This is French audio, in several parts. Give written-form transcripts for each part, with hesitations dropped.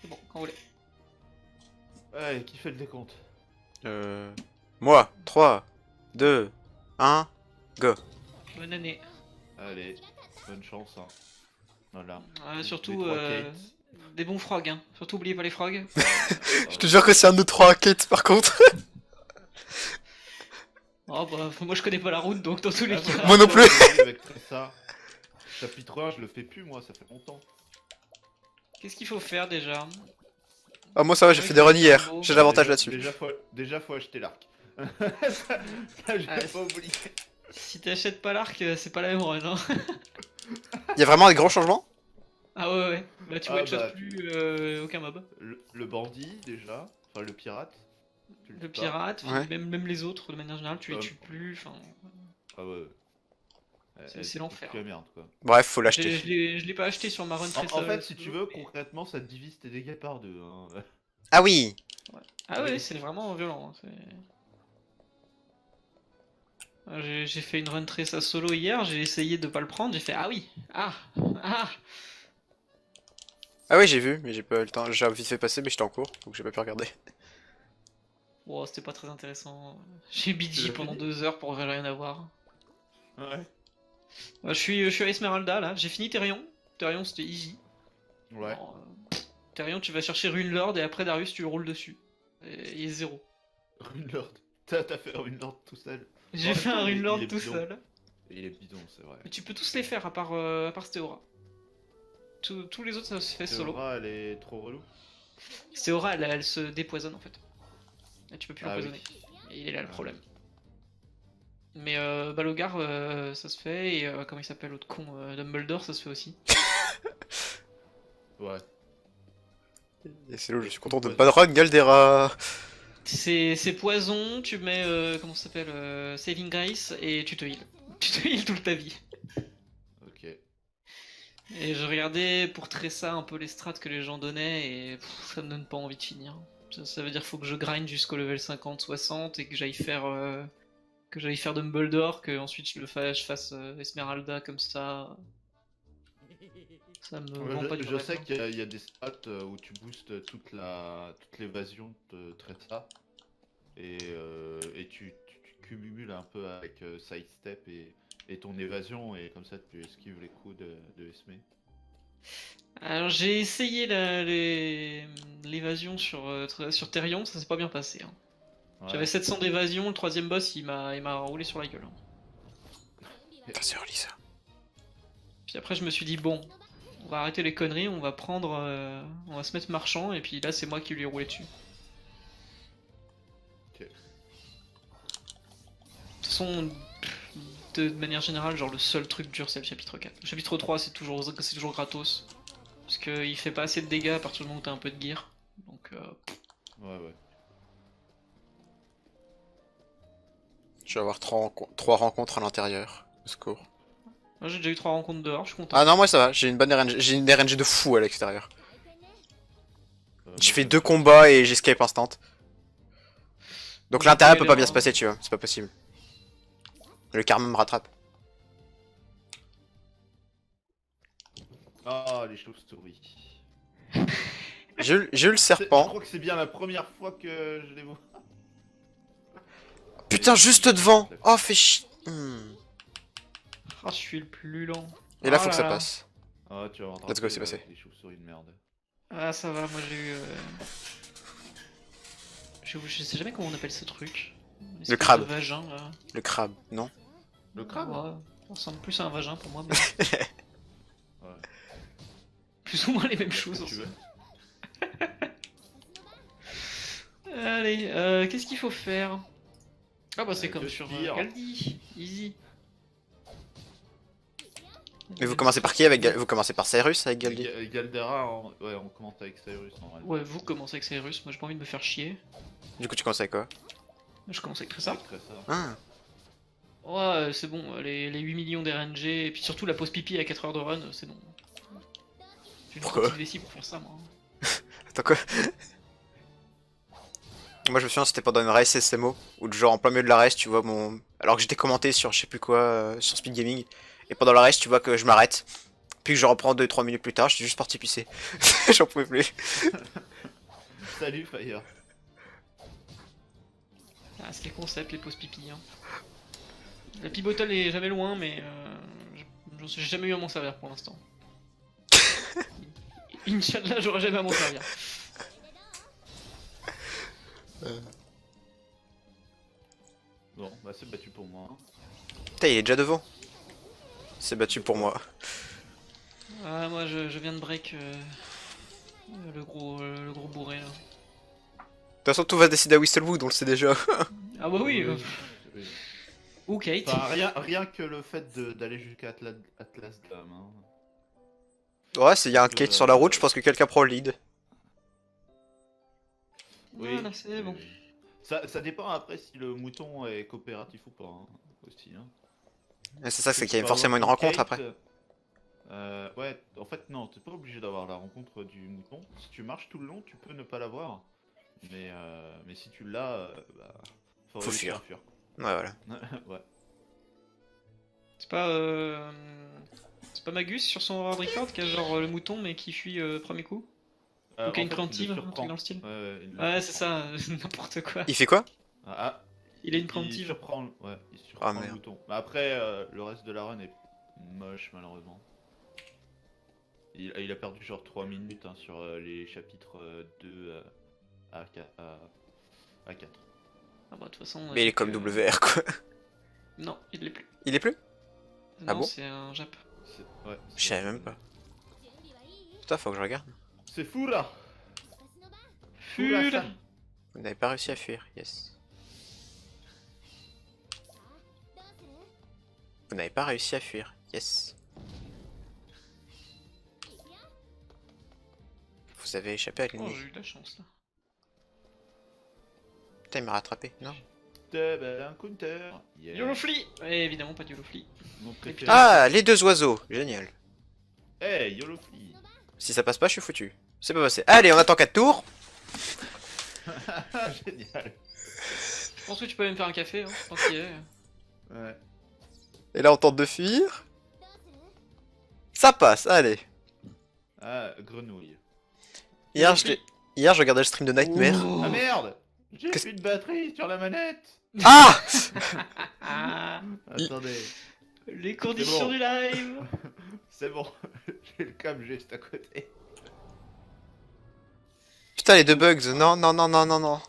C'est bon, quand vous voulez. Ouais, qui fait le décompte? Moi, 3, 2, 1, go. Bonne année. Allez, bonne chance. Hein. Voilà. Surtout, Les trois Kate. des bons frogs, hein. Surtout, oubliez pas les frogs. Je te jure que c'est un de nous trois, Kate, par contre. Oh bah, moi je connais pas la route, donc dans tous les Ah, cas... Moi non plus. Avec Tressa. Chapitre 1, je le fais plus, moi, ça fait longtemps. Qu'est-ce qu'il faut faire déjà? Ah, moi ça va, j'ai fait des runs hier. J'ai l'avantage là-dessus. Déjà, faut acheter l'arc. ça, je Ah, vais pas oublier. Si t'achètes pas l'arc, c'est pas la même run, hein. Il y a vraiment des grands changements? Ah ouais, ouais. Bah tu Ah, one-shot bah, plus aucun mob. Le bandit, déjà. Enfin, le pirate. Tu Le tues pas. pirate, Ouais. même les autres de manière générale, tu les tues plus, enfin... Ah ouais. C'est l'enfer. Que la merde, quoi. Bref, faut Je l'acheter. l'ai pas acheté sur ma run très En fait, si tu veux, concrètement, ça te divise tes dégâts par deux. Hein. Ah oui. Ah ouais, c'est vraiment violent. Hein, j'ai fait une run Tressa solo hier, j'ai essayé de pas le prendre, j'ai fait ah oui, ah, ah. Ah oui, j'ai vu, mais j'ai pas eu le temps. J'ai vite fait passer, mais j'étais en cours, donc j'ai pas pu regarder. Bon, c'était pas très intéressant. J'ai Tu BG l'as pendant fini 2 heures pour rien avoir. Ouais. Je suis à Esmeralda là, j'ai fini Therion. Therion c'était easy. Ouais. Alors, Therion tu vas chercher Runelord et après Darius tu le roules dessus. Et il est 0. Runelord. T'as fait Runelord tout seul. J'ai En fait même un temps, il Runelord est tout bidon. seul. Il est bidon, c'est vrai. Mais tu peux tous les faire à part Stéora. Tous les autres ça se fait solo. Théora, elle est trop relou. Stéora elle se dépoisonne en fait. Et tu peux plus Ah l'empoisonner. oui. Et il est là le Ah problème. Mais Balogar ça se fait et comment il s'appelle l'autre con Dumbledore ça se fait aussi. Ouais. Et c'est là où je suis content de pas run Galdera. C'est poison, tu mets comment ça s'appelle Saving Grace et tu te heal. Tu te heal toute ta vie. Ok. Et je regardais pour Tressa un peu les strats que les gens donnaient et ça me donne pas envie de finir. Ça veut dire qu'il faut que je grind jusqu'au level 50-60 et que j'aille faire Dumbledore, que ensuite je fasse Esmeralda comme ça. Ça me vend pas du Je rêve. sais qu'il y a des spots où tu boostes toute l'évasion de Tressa et tu cumules un peu avec sidestep et ton évasion et comme ça tu esquives les coups de Esme. Alors j'ai essayé l'évasion sur Therion, ça s'est pas bien passé. Hein. Ouais. J'avais 700 d'évasion, le troisième boss il m'a roulé sur la gueule. Hein. Putain, c'est relou ça. Puis après je me suis dit bon, on va arrêter les conneries, on va on va se mettre marchand et puis là c'est moi qui lui ai roulé dessus. Ok. De toute façon, de manière générale, genre le seul truc dur c'est le chapitre 4. Le chapitre 3 c'est toujours gratos. Parce qu'il fait pas assez de dégâts à partir du moment où t'as un peu de gear. Donc Ouais, ouais. Je vais avoir trois rencontres à l'intérieur. Au secours. moi j'ai déjà eu 3 rencontres dehors, je suis content. Ah non, moi ça va, j'ai une bonne RNG. J'ai une RNG de fou à l'extérieur. J'ai Moi, fait je 2 me- combats et j'escape instant. Donc J'ai l'intérieur pas peut pas bien galère, se passer, tu vois, c'est pas possible. Le karma me rattrape. Ah, les chauves-souris. J'ai eu le Je serpent. crois que c'est bien la première fois que je les vois. Putain, juste devant. Oh, fais chier. Ah, je suis le plus lent. Et là, Oh faut que ça là. passe. Ah, tu vas Let's go, c'est passé. Les chauves-souris de merde. Ah, ça va, moi j'ai eu. Je sais jamais comment on appelle ce truc. Une espèce crabe. de vagin là. Le crabe, non? Le crabe. Ouais, ça ressemble plus à un vagin pour moi, mais Ouais. plus ou moins les mêmes choses. Tu veux. Allez, qu'est-ce qu'il faut faire? Ah bah c'est comme que sur dire. Galdi, easy. Mais vous commencez par qui avec Vous commencez par Cyrus avec Galdi? Galdera, ouais, on commence avec Cyrus normalement. Ouais, vous commencez avec Cyrus, moi j'ai pas envie de me faire chier. Du coup, tu commences avec quoi? Je commence avec Tressa. Avec Tressa. Ah. Ouais, c'est bon, les 8 millions d'RNG, et puis surtout la pause pipi à 4 heures de run, c'est bon. J'ai une Pourquoi petite vessie pour faire ça, moi. Attends quoi? Moi je me souviens c'était pendant une race SMO, où genre en plein milieu de la race tu vois mon... Alors que j'étais commenté sur je sais plus quoi, sur Speed Gaming, et pendant la race tu vois que je m'arrête, Puis que je reprends 2-3 minutes plus tard, je suis juste parti pisser. J'en pouvais plus. Salut Fire. Ah, c'est les concepts, les pauses pipi. Hein. La pibottle est jamais loin, mais j'ai jamais eu à m'en servir pour l'instant. Inch'Allah, j'aurai jamais à m'en servir. Bon, bah c'est battu pour moi. Hein. Putain, il est déjà devant. C'est battu pour moi. Ah, moi je viens de break le gros bourré là. De toute façon, tout va se décider à Whistlewood, on le sait déjà. Ah bah oui, Oui. ou Kate. Enfin, rien que le fait d'aller jusqu'à Atlas Dame. Hein. Ouais, s'il y a un Kate sur la route, je pense que quelqu'un prend le lead. Voilà, c'est bon. Ça dépend après si le mouton est coopératif ou pas. Hein, aussi. Hein. Et c'est ça, c'est Tu qu'il y a peux forcément une avoir rencontre Kate, après. Ouais, en fait, non, t'es pas obligé d'avoir la rencontre du mouton. Si tu marches tout le long, tu peux ne pas l'avoir. Mais si tu l'as, bah, faut réussir à fuir. Ouais, voilà. Ouais. C'est pas Magus sur son world record qui a genre le mouton mais qui fuit premier coup. Ou qui a une préemptive, un truc dans le style. Ouais, c'est ça, n'importe quoi. Il fait quoi? Ah, Il a une il préemptive. surprend, ouais, il surprend le merde. mouton. Mais après, le reste de la run est moche malheureusement. Il a perdu genre 3 minutes hein, sur les chapitres 2 à 4. Ah bah de toute façon. Mais il est comme WR quoi. Non, il l'est plus. Il est plus? Ah Non, bon? c'est un Jap. Ouais, Je savais même pas. Putain, faut que je regarde. C'est fou là. Ful. Vous n'avez pas réussi à fuir, yes. Vous n'avez pas réussi à fuir, yes. Vous avez échappé à Oh, l'ennemi. j'ai eu de la chance là. Putain, il m'a rattrapé, non? Double encounter. Yeah. Yolofli. Ouais, évidemment pas de Yolofli. Mon préféré. Ah, les deux oiseaux, génial. Hey, Yolofli. Si ça passe pas, je suis foutu. C'est pas passé. Allez, on attend 4 tours. Génial. Je pense que tu peux même faire un café, hein, tant qu'il y est. Ouais. Et là, on tente de fuir. Ça passe, allez. Ah, grenouille. Hier, je regardais le stream de Nightmare. Oh. Ah merde. J'ai Qu'est-ce- plus de batterie sur la manette. Ah! Ah, Attendez, les conditions bon. du live. c'est bon. J'ai le câble juste à côté. Putain, les deux bugs. Non, non, non, non, non, non.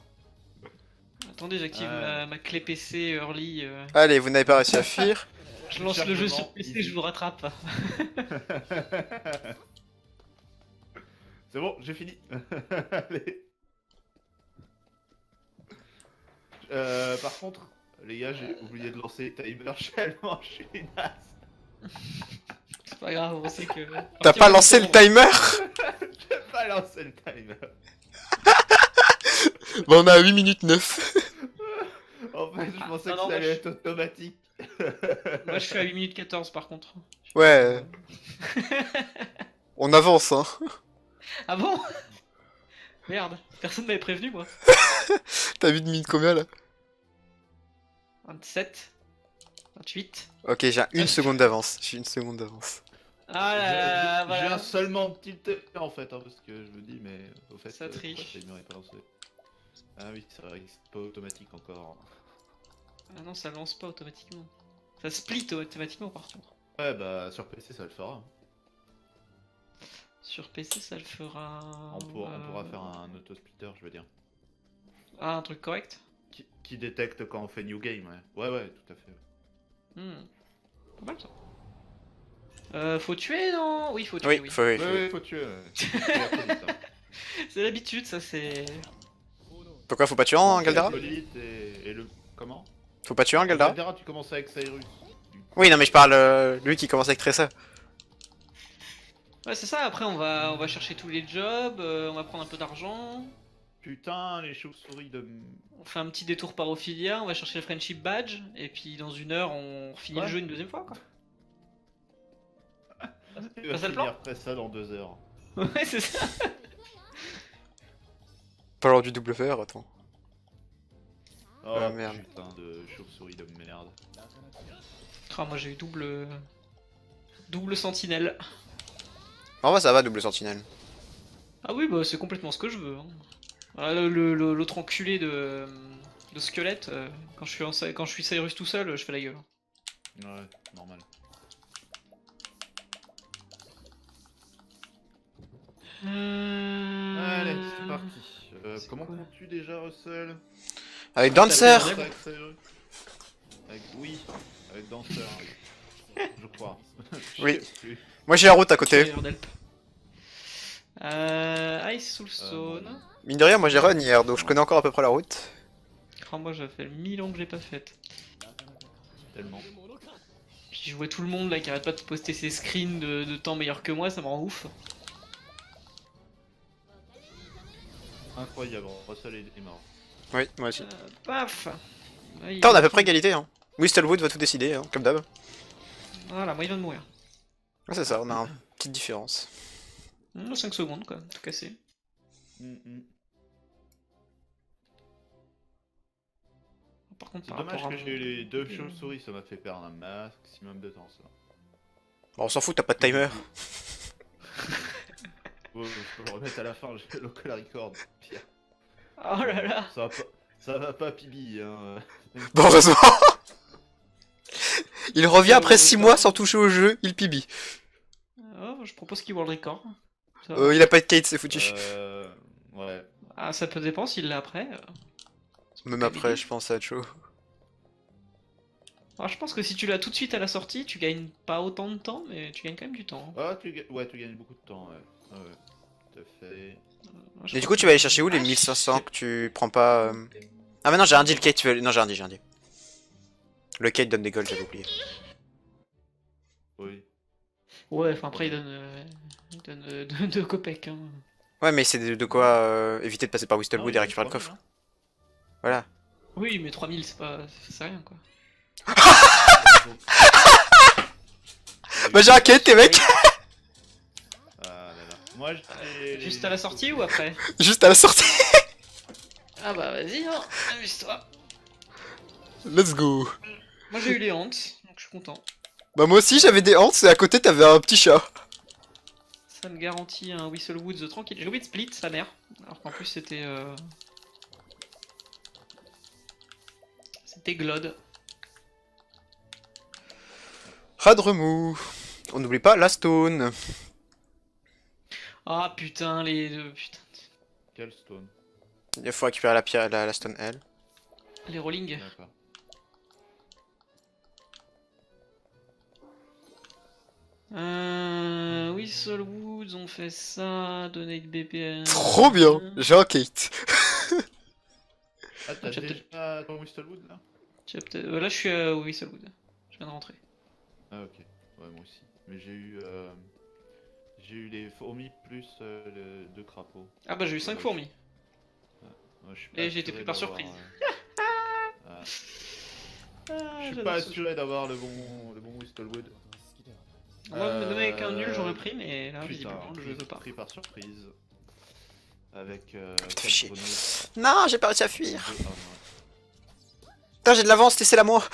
Attendez, j'active ma clé PC early. Allez, vous n'avez pas réussi à fuir. Je lance le jeu sur Chargement, PC, easy. je vous rattrape. C'est bon, j'ai fini. Allez. Par contre, les gars, j'ai oublié de lancer les timers. Je suis naze. C'est pas grave, on sait que. T'as pas lancé le timer? J'ai pas lancé le timer. Bah, on a 8 minutes 9. En fait, je pensais non, que non, ça allait moi, être automatique. Moi je suis à 8 minutes 14 par contre. Ouais, on avance, hein. Ah bon? Merde, personne m'avait prévenu moi. T'as vu de minutes combien là? 27, 28. Ok, j'ai une seconde d'avance. J'ai une seconde d'avance. Ah là là, J'ai voilà. un seulement petit en fait, hein, parce que je me dis, mais au fait, Ça triche. pourquoi le timer est pas lancé. Ah oui, c'est vrai, c'est pas automatique encore. Ah non, ça lance pas automatiquement. Ça split automatiquement par contre. Ouais, bah sur PC ça le fera. Sur PC ça le fera. On pourra faire un auto-splitter, je veux dire. Ah, un truc correct? Qui détecte quand on fait new game, ouais. Ouais, tout à fait. Pas mal ça. Faut tuer non? Oui, faut tuer, Oui, oui. faut, oui, Ouais, faut tuer. C'est l'habitude, ça c'est. Pourquoi faut pas tuer en Galdera? Et le... Comment Faut pas tuer en Galdera? Galdera, tu commences avec Cyrus. Oui, non, mais je parle lui qui commence avec Tressa. Ouais, c'est ça, après on va chercher tous les jobs, on va prendre un peu d'argent. Putain, les chauves-souris de... On fait un petit détour par Ophidia, on va chercher le friendship badge, et puis dans une heure on finit Ouais. le jeu une deuxième fois quoi. Tu vas ça le plan finir après ça dans 2 heures. Ouais, c'est ça. Pas l'heure du WR, attends. Oh Ah, merde. putain de chauve-souris de merde. Ah, moi j'ai eu double sentinelle. En vrai, ça va, double sentinelle. Ah oui, bah c'est complètement ce que je veux. Hein. Ah, l'autre enculé de squelette, quand je suis Cyrus tout seul, je fais la gueule. Ouais, normal. Allez, c'est parti. C'est Comment quoi comptes-tu déjà, Russell? Avec Ah, Dancer. t'as Avec Cyrus Oui, avec Dancer, oui. Je crois. Je Oui. sais plus. Moi j'ai la route à côté. Fire d'Alp. Ice Soulstone. Mine de rien, moi j'ai run hier, donc je connais encore à peu près la route. Oh, moi, ça fait 1000 ans que j'ai pas faite. Tellement. Puis je vois tout le monde là qui arrête pas de poster ses screens de temps meilleurs que moi, ça me rend ouf. Incroyable, Russell est mort. Oui, moi aussi. Paf. Là, Putain, on a à peu près égalité, hein. Whistlewood va tout décider, hein, comme d'hab. Voilà, moi il vient de mourir. Ah, c'est ça, on a une petite différence. 5 secondes quoi, tout cassé. Par contre, C'est par dommage rapport à que j'ai eu les deux mon- chauves-souris, ça m'a fait perdre un maximum de temps ça. Bon, on s'en fout, t'as pas de timer. Ouais, je peux le remettre à la fin, j'ai le local record. Pire. Oh là là. Ça va pas Pibi, hein. Bon, heureusement. Il revient après 6 mois sans toucher au jeu, il pibi. Oh, je propose qu'il world record. Ça Il a pas de Kate, c'est foutu. Ouais. Ah, ça peut dépendre s'il l'a après. Même après, je pense à être chaud. Alors, je pense que si tu l'as tout de suite à la sortie, tu gagnes pas autant de temps, mais tu gagnes quand même du temps. Ah, tu gagnes beaucoup de temps, ouais. Ouais, tout à fait. Moi, je Et du crois coup, tu vas aller que- chercher où les Ah, 1500 que tu prends pas Ah, mais non, j'ai un deal Kate, tu veux... Non, j'ai un deal. Le Kate donne des golds, j'avais oublié. Oui. Ouais, enfin après il donne 2 copecs. Hein. Ouais, mais c'est de quoi éviter de passer par Whistlewood et récupérer le coffre. Voilà. Oui, mais 3000 c'est rien quoi. Bah, j'ai un Kate, les mecs. Ah là là. Moi, j'ai... Juste à la sortie ou après? Juste à la sortie. Ah bah vas-y, hein, amuse-toi. Let's go. Moi j'ai eu les hantes, donc je suis content. Bah, moi aussi, j'avais des hantes et à côté, t'avais un petit chat. Ça me garantit un Whistlewoods tranquille. J'ai oublié de split, sa mère. Alors qu'en plus c'était... C'était Glod. Radremou. On n'oublie pas la stone. Ah putain, les deux, putain. Quel stone? Il faut récupérer la pierre, la stone L. Les rolling. D'accord. Whistlewoods, on fait ça, donate BP. Trop bien. J'ai un Kate. Ah, t'as Tu as déjà ton Whistlewood là? Là je suis à Whistlewood. Je viens de rentrer. Ah, ok. Ouais, moi aussi. Mais j'ai eu les fourmis plus le deux crapauds. Ah bah j'ai eu 5 Ouais, fourmis. Ouais, je suis Et j'ai été assuré pris par d'avoir, surprise. Ah, Ah, je suis j'adore pas ce jeu. assuré d'avoir le bon Whistlewood. Moi, me donner avec un nul, j'aurais pris, mais là, Putain, visiblement, je veux pas. pris par surprise. Avec Putain, 4 chier. grenouilles. Non, j'ai pas réussi à fuir. Ah, non. Putain, j'ai de l'avance, laissez-la moi.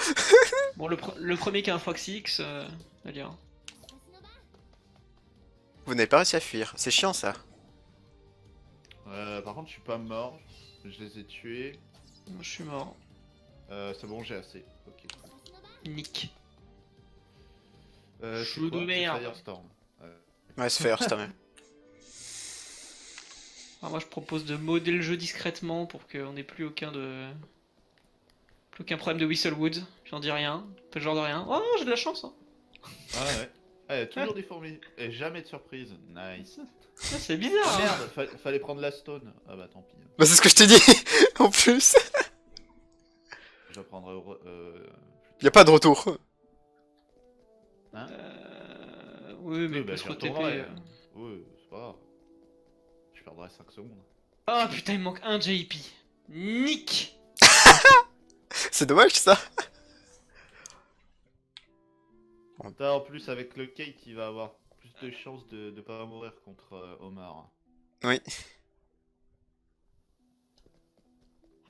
Bon, le premier qui a un Fox X, à dire. Vous n'avez pas réussi à fuir. C'est chiant, ça. Par contre, je suis pas mort. Je les ai tués. Moi, je suis mort. C'est bon, j'ai assez. Ok. Nick. C'est Chou quoi? de C'est merde. Firestorm. Ouais, c'est Firestorm, quand même. Alors, moi, je propose de modder le jeu discrètement pour qu'on ait plus aucun problème de Whistlewood. J'en dis rien. Pas le genre de rien. Oh, j'ai de la chance. Hein. Ah ouais. Toujours des fourmis. Et jamais de surprise. Nice. Ah, c'est bizarre. Ah hein. merde, fallait prendre la stone. Ah bah tant pis. Bah, c'est ce que je t'ai dit. En plus. Je prendrai. Y a pas de retour. Hein? Oui, mais Oui, il peut bah, se j'y re-TP. retournerai. Oui, c'est pas grave. Je perdrai 5 secondes. Ah putain, il me manque un JP. Nick. C'est dommage, ça. T'as en plus avec le Kate, il va avoir plus de chances de pas mourir contre Omar. Oui.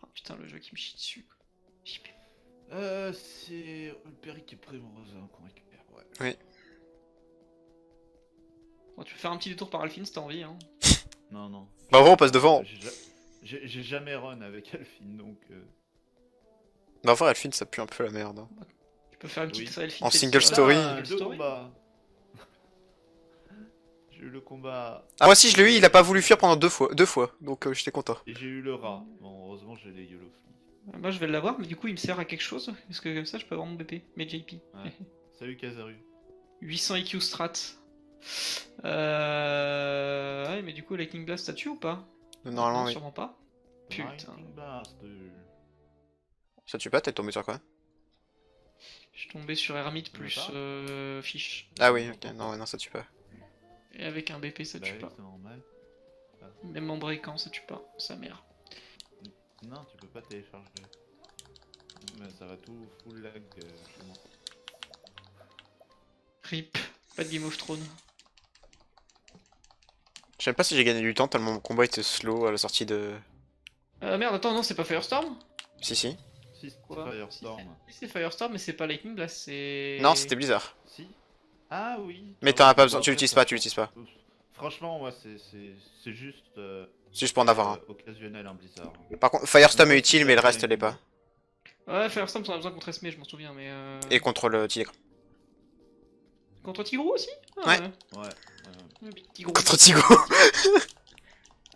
Oh, putain, le jeu qui me chie dessus. JP. C'est le Péric et Primrose qu'on récupère, ouais. Oui. Bon, tu peux faire un petit détour par Alphine si t'as envie. Hein. Non, non. Bah, en vrai, on passe devant. J'ai jamais run avec Alphine, donc... Bah, en vrai, Elfine, ça pue un peu la merde. Hein. Tu peux faire une petite Oui. Alphine. En fait single sur- story. Ah, single deux story. combats. J'ai eu le combat... Ah, moi aussi, je l'ai eu, il a pas voulu fuir pendant deux fois, donc j'étais content. Et j'ai eu le rat. Bon, heureusement, j'ai les YOLO. Moi je vais l'avoir, mais du coup il me sert à quelque chose. Parce que comme ça je peux avoir mon BP, mes JP. Ouais. Salut Kazaru. 800 IQ strat. Ouais, mais du coup Lightning Blast ça tue ou pas? Normalement, Non, oui. sûrement pas. Putain. Lightning Blast. Ça tue pas, t'es tombé sur quoi? Je suis tombé sur Hermite Ça plus va Fiche. Ah oui, ok, non, ouais, non, ça tue pas. Et avec un BP ça Bah tue oui, pas. c'est normal. Même en breakant ça tue pas. Sa mère. Non, tu peux pas télécharger. Mais ça va tout full lag chez moi. RIP. Pas de Game of Thrones. Je sais même pas si j'ai gagné du temps tellement mon combat était slow à la sortie de... Merde, attends, non, c'est pas Firestorm? Si, si. Si, c'est Quoi Firestorm. Si, c'est Firestorm, mais c'est pas Lightning Blast, c'est. Non, c'était Blizzard. Si. Ah oui. Mais Ah t'en oui, as pas bon, besoin, tu après, l'utilises ça pas, se tu l'utilises pas. Franchement, moi, c'est juste C'est juste pour en avoir un. occasionnel un Blizzard. Par contre, Firestorm est Ouais, utile, c'est mais le ça, reste ouais. l'est pas. Ouais, Firestorm, t'en as besoin contre Esme, je m'en souviens, mais. Et contre le tigre. Contre Tigrou aussi? Ah, Ouais. Ouais. Ouais, Big Tigrou. Contre Tigo.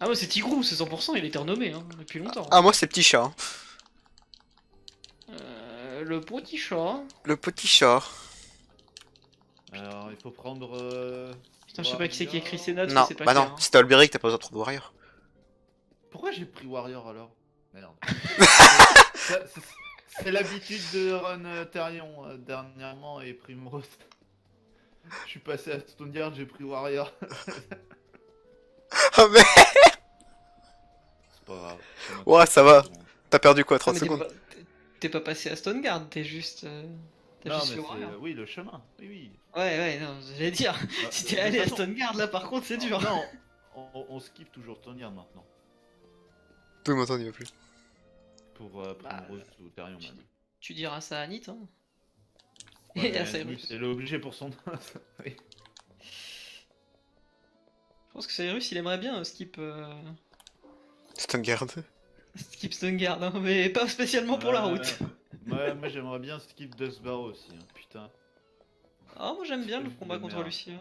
Ah ouais, c'est Tigrou, c'est 100%, il a été renommé hein, depuis longtemps. Ah, moi c'est petit chat. Hein. Le petit chat. Le petit chat. Alors, il faut prendre. Putain, je sais pas qui c'est qui écrit ces notes, Non, mais c'est pas bah clair, non, hein. si t'as Olberic, t'as pas besoin de trop de warrior. Pourquoi j'ai pris Warrior alors? Merde. C'est l'habitude de run Therion dernièrement et Primrose. Je suis passé à Stoneyard, j'ai pris Warrior. Ah, mais C'est pas grave. Ouais, ça va. T'as perdu quoi, Ah, 30 mais secondes? t'es pas passé à Stoneguard, t'es juste. T'as Non, juste mais fait Warrior. oui, le chemin. Oui, oui. Ouais, non, j'allais dire. Si t'es De allé toute à façon- Stoneguard, là par contre, c'est dur. Non, on skip toujours Stoneyard maintenant. Tout le monde il va plus. Pour Bah, Primrose ou Therion même. Tu diras ça à Nit, hein. Ouais, Et à mais Cyrus. elle est obligée pour son. Oui. Je pense que Cyrus il aimerait bien skip. Stoneguard. Skip Stoneguard, hein, mais pas spécialement pour la route. Ouais, moi j'aimerais bien skip Dustbarrow aussi, hein, putain. Ah, moi j'aime bien le Quel combat de contre merde. Lucia.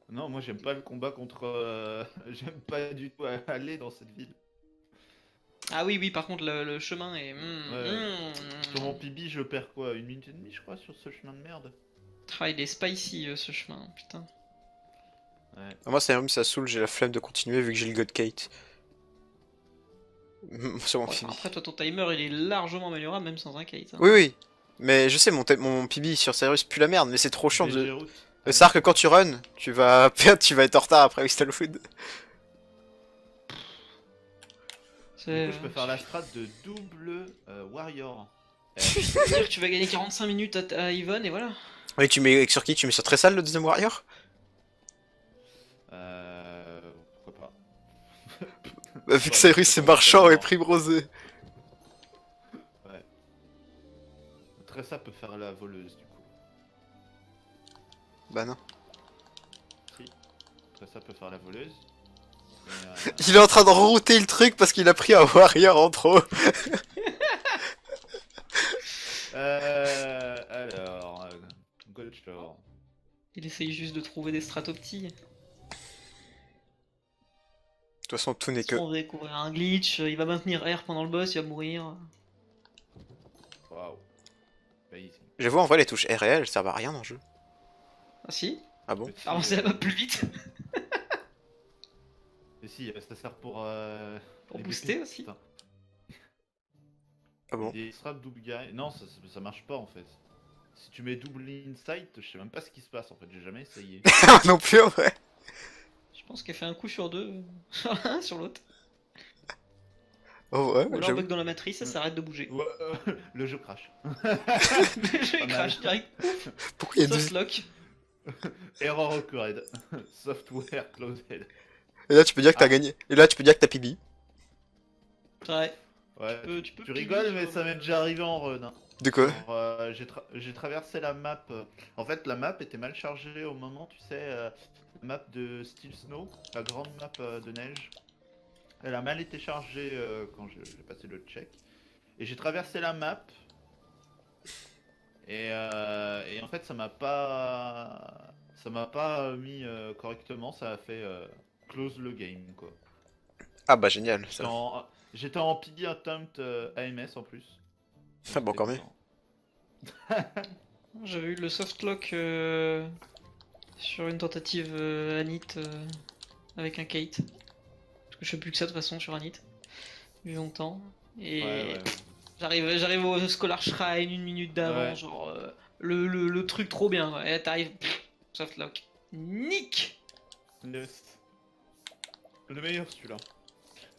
Non, moi j'aime pas le combat contre. J'aime pas du tout aller dans cette ville. Ah oui, par contre le chemin est. Sur mon PB, je perds quoi? 1 minute et demie, je crois, sur ce chemin de merde. Ah, il est spicy ce chemin, putain. Ouais. Moi, c'est ça saoule, j'ai la flemme de continuer vu que j'ai le God Kate. Sur mon Ouais, PB. après, toi ton timer il est largement améliorable même sans un kite. Hein. Oui, oui. Mais je sais, mon PB sur Cyrus pue la merde, mais c'est trop chiant BG de. route. Savoir que quand tu run, tu vas perdre, tu vas être en retard après Crystalwood. Du C'est. coup, je peux faire la strat de double Warrior. dire que tu vas gagner 45 minutes à Yvonne et voilà. Et tu mets sur qui? Tu mets sur Tressal le deuxième Warrior? Pourquoi pas. Bah, vu que Cyrus c'est marchand et Primrose. Tressa peut faire la voleuse du coup. Bah non. Si. Tressa peut faire la voleuse. Et, Il est en train de router le truc parce qu'il a pris un Warrior en trop. alors. Goldshore. Il essaye juste de trouver des stratopties. De toute façon, tout n'est que. On va découvrir un glitch, il va maintenir R pendant le boss, il va mourir. Waouh. Amazing. J'avoue, en vrai, les touches R et L elles servent à rien dans le jeu. Ah si, Ah bon? Petit, avancer la map plus vite. Et si, ça sert pour. Pour les booster BP. aussi. Putain. Ah bon? Des strats double guy. Non, ça marche pas en fait. Si tu mets double insight, je sais même pas ce qui se passe en fait, j'ai jamais essayé. Non plus en vrai. Je pense qu'elle fait un coup sur deux, sur l'un, sur l'autre. Oh ouais, Ou alors j'avoue. bug dans la matrice, ça s'arrête de bouger. Ouais, le jeu crash. Je Pas crash mal. direct. Pourquoi il y a Soft deux. lock. Error occurred. Software closed. Et là, tu peux dire que t'as Ah. gagné. Et là, tu peux dire que t'as PB. Ouais. Ouais, Tu peux tu PB rigoles, mais sur- ça m'est déjà arrivé en run. Hein. De quoi? J'ai traversé la map. En fait, la map était mal chargée au moment, tu sais. map de Steel Snow, la grande map de neige. Elle a mal été chargée quand j'ai passé le check. Et j'ai traversé la map. Et en fait, ça m'a pas mis correctement. Ça a fait close le game, quoi. Ah bah génial, J'étais ça. en, j'étais en PD attempt AMS en plus. Donc Ah bon, c'était encore mieux. content. J'avais eu le softlock sur une tentative Anit avec un Kate. Parce que je fais plus que ça de toute façon sur Anit. Depuis longtemps. Et Ouais. j'arrive au Scholar Shrine une minute d'avant, Ouais. genre le truc trop bien. Ouais. Et t'arrives, softlock. Nick. Yes. Le meilleur celui-là.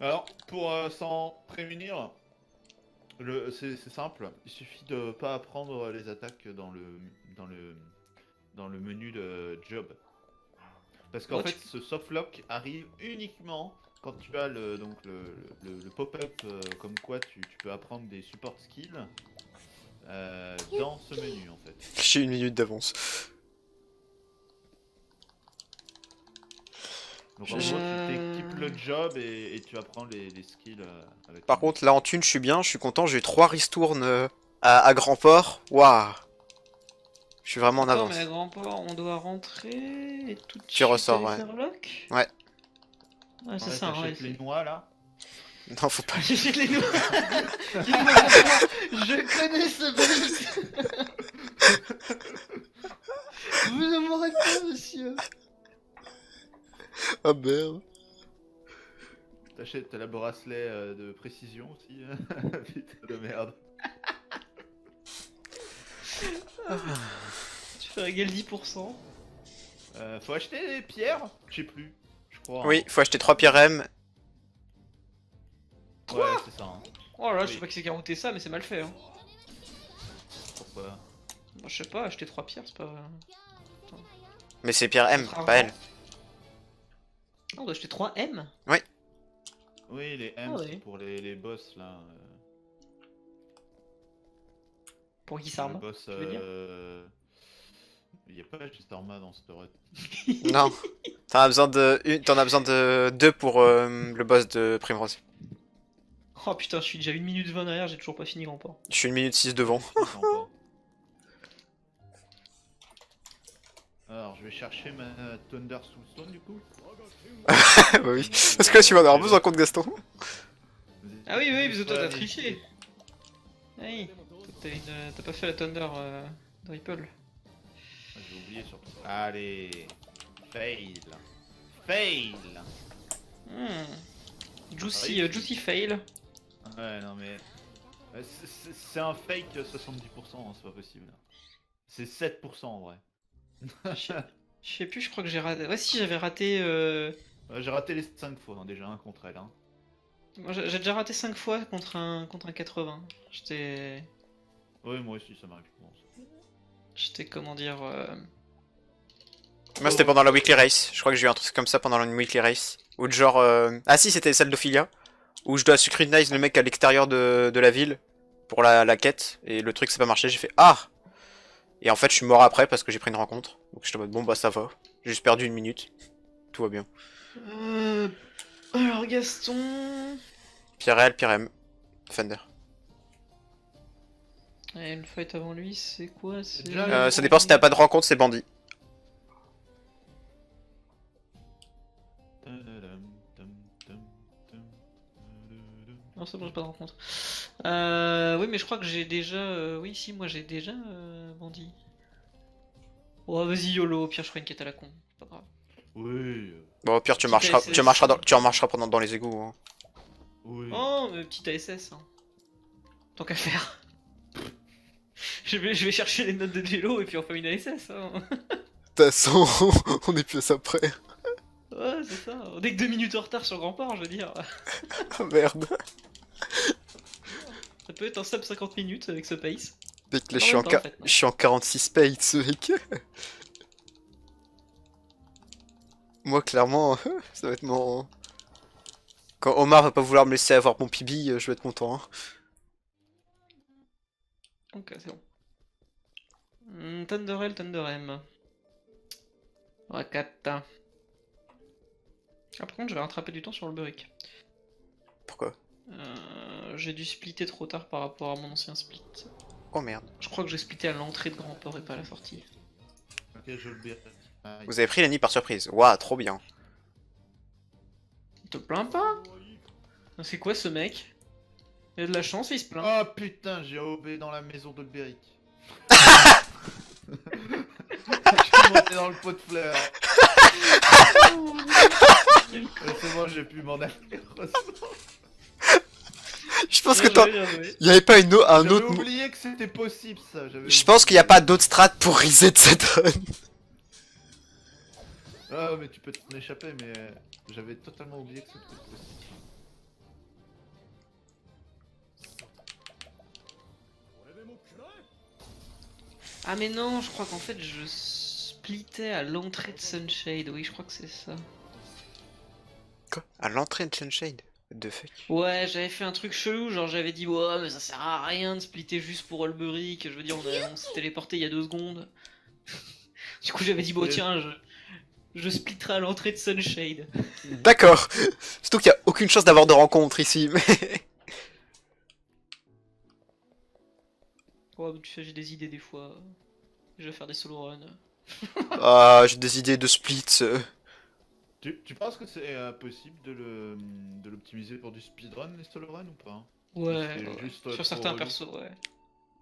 Alors, pour s'en prémunir, c'est simple. Il suffit de pas apprendre les attaques dans le menu de job. Parce qu'en Ouais, fait, ce softlock arrive uniquement quand tu as le pop-up comme quoi tu peux apprendre des support skills dans ce menu en fait. J'ai une minute d'avance. Donc en gros, tu t'équipes le job et tu apprends les skills avec. Par contre, là en thune, je suis bien, je suis content. J'ai eu 3 ristournes à Grand Port. Waouh! Je suis vraiment en Attends, avance. mais à grand port, on doit rentrer et tout de Tu suite ressors, aller ouais. faire lock. Ouais. Ouais, c'est Ouais, ça, ouais, t'achètes les noix là. Non, faut pas. J'achète les noix. Je connais ce bait. Vous ne m'aurez pas, monsieur. Ah merde. T'as la bracelet de précision aussi. Putain de merde. Tu fais régal 10%. Faut acheter les pierres. Je sais plus. Je crois. Oui, faut acheter 3 pierres M. Ouais, c'est ça. Hein. Oh là, je Oui. sais pas qui c'est qui a routé ça, mais c'est mal fait. Hein. Pourquoi? Moi, je sais pas, acheter 3 pierres, c'est pas. Mais c'est pierres M, Contre pas argent. elle. Ah, on doit acheter 3 M. Oui, les M Ah c'est ouais. pour les boss là. Pour qui Le s'arme. boss. tu veux dire Il y a pas juste Arma dans cette run. Non. T'en as besoin de 2 pour le boss de Primrose. Oh putain, je suis déjà 1 minute 20 derrière, j'ai toujours pas fini grand port. Je suis 1 minute 6 devant. Alors, je vais chercher ma Thunder Soulstone du coup. Bah oui. Parce que là, tu vas en avoir besoin contre Gaston. Ah oui, oui, parce que toi t'as Ouais, triché. Oui, t'as pas fait la Thunder de Ripple. J'ai oublié surtout. Allez, fail. Fail. Juicy, Ah, juicy fail. Ouais, non mais. C'est un fake 70%, hein, c'est pas possible. C'est 7% en vrai. Je sais plus, je crois que j'ai raté. Ouais, si j'avais raté. J'ai raté les 5 fois hein, déjà, un contre elle. Hein. Moi, j'ai déjà raté 5 fois contre un 80. J'étais. Oui, moi aussi, ça m'arrive. Bon, J'étais, comment dire. Moi, c'était pendant la weekly race. Je crois que j'ai eu un truc comme ça pendant une weekly race. Ou de genre. Ah si, c'était celle d'Ophilia. Où je dois scrutinize le mec à l'extérieur de la ville. Pour la quête. Et le truc, c'est pas marché. J'ai fait Ah! Et en fait, je suis mort après parce que j'ai pris une rencontre. Donc j'étais en mode bon, bah ça va. J'ai juste perdu 1 minute. Tout va bien. Alors, Gaston. Pierre L, Pierre M. Fender. Et le fight avant lui, c'est quoi? C'est. Déjà, Ça dépend si t'as pas de rencontre, c'est bandit. Non, c'est bon, j'ai pas de rencontre. Oui, mais je crois que j'ai déjà. Oui, si, moi j'ai déjà bandit. Oh, vas-y, YOLO, au pire, je ferai une quête à la con. C'est pas grave. Oui. Bon, au pire, tu Petite marcheras, ASS. tu en marcheras pendant dans les égouts. Hein. Oui. Oh, mais petite ASS. Hein. Tant qu'à faire. je vais chercher les notes de Jello et puis on fait une ASS. Hein. De toute façon, on est plus après. Ouais, c'est ça. On est que 2 minutes en retard sur Grand Port, je veux dire. Ah merde. Ça peut être un sub 50 minutes avec ce pace. Mec, là, Non, même pas, en fait, non. je suis en 46 pates, mec. Moi, clairement, ça va être mon... Quand Omar va pas vouloir me laisser avoir mon PB, je vais être content. Hein. Ok, c'est bon. Thunder L, Thunder M. Rakata. Ah, par contre, je vais rattraper du temps sur le Burick. Pourquoi? J'ai dû splitter trop tard par rapport à mon ancien split. Oh merde. Je crois que j'ai splitté à l'entrée de Grand Port et pas à la sortie. Ok, je le biais. Vous avez pris l'ennemi par surprise. Waouh, trop bien. Te plains pas? C'est quoi ce mec? Il a de la chance, il se plaint. Oh putain, j'ai OB dans la maison de Beric. Je suis monté dans le pot de fleurs. C'est bon, j'ai pu m'en aller. Heureusement. Je pense Bien que toi, joué, bien joué. il y avait pas un J'avais autre. oublié que c'était possible ça. Je pense qu'il n'y a pas d'autre strat pour reset cette run. Ah mais tu peux t'en échapper, mais j'avais totalement oublié que c'était possible. Ah mais non, je crois qu'en fait je splittais à l'entrée de Sunshade. Oui, je crois que c'est ça. Quoi? À l'entrée de Sunshade? What the fuck? Ouais, j'avais fait un truc chelou, genre j'avais dit ouais mais ça sert à rien de splitter juste pour Olberic, je veux dire on s'est téléporté il y a 2 secondes. Du coup j'avais dit bon tiens je splitterai à l'entrée de Sunshade. D'accord. Surtout qu'il n'y a aucune chance d'avoir de rencontre ici. Mais... Ouais tu sais j'ai des idées des fois. Je vais faire des solo runs. Ah, j'ai des idées de splits. Tu penses que c'est possible de l'optimiser pour du speedrun les solo run ou pas? Ouais, C'est ouais. juste Sur trop certains relou. persos ouais.